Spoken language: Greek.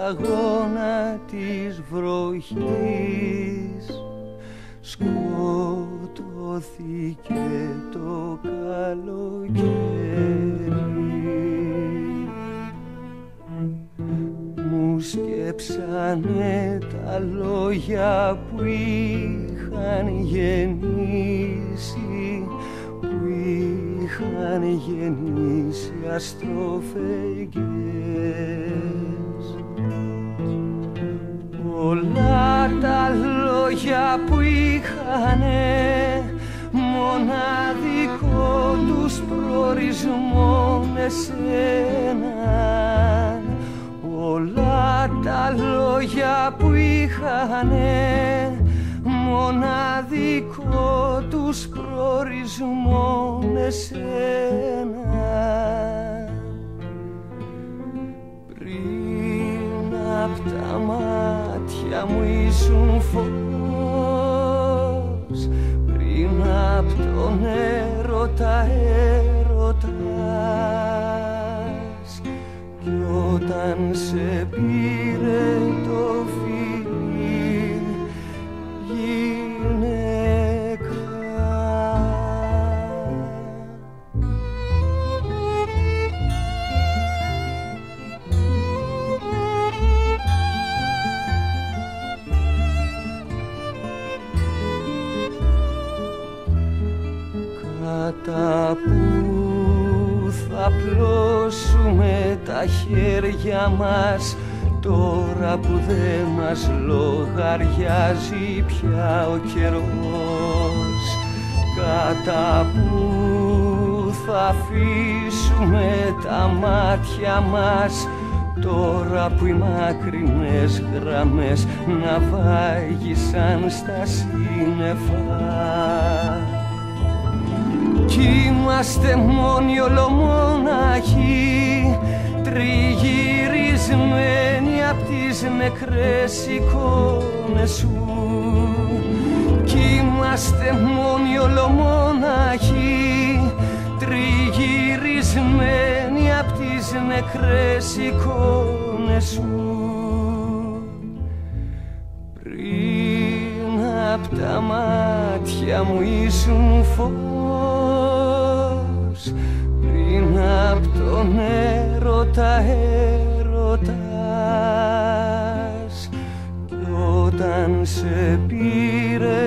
σταγόνα της βροχής σκοτώθηκε το καλοκαίρι. Μου σκέψανε τα λόγια που είχαν γεννήσει, που είχαν γεννήσει αστροφεγγές. Όλα τα λόγια που είχανε μοναδικό τους προορισμό εσέναν. Όλα τα λόγια που είχανε μοναδικό τους προορισμό εσένα. Πριν απ' τα μάτια μου ήσουν φως, πριν απ' τον έρωτα έρωτας, κι όταν σε πήρε το φιλί γυναίκα. Κατά που θα πλώσουμε τα χέρια μας τώρα που δεν μας λογαριάζει πια ο καιρός? Κατά που θα αφήσουμε τα μάτια μας τώρα που οι μακρινές γραμμές να βάγισαν στα σύννεφα? Κι είμαστε μόνοι ολομόναχοι, τριγυρισμένοι απ' τις νεκρές εικόνες σου. Κι είμαστε μόνοι ολομόναχοι, τριγυρισμένοι απ' τις νεκρές εικόνες σου. Πριν απ' τα μάτια μου ήσουν φως, πριν απ' τον έρωτα έρωτας, κι όταν σε πήρε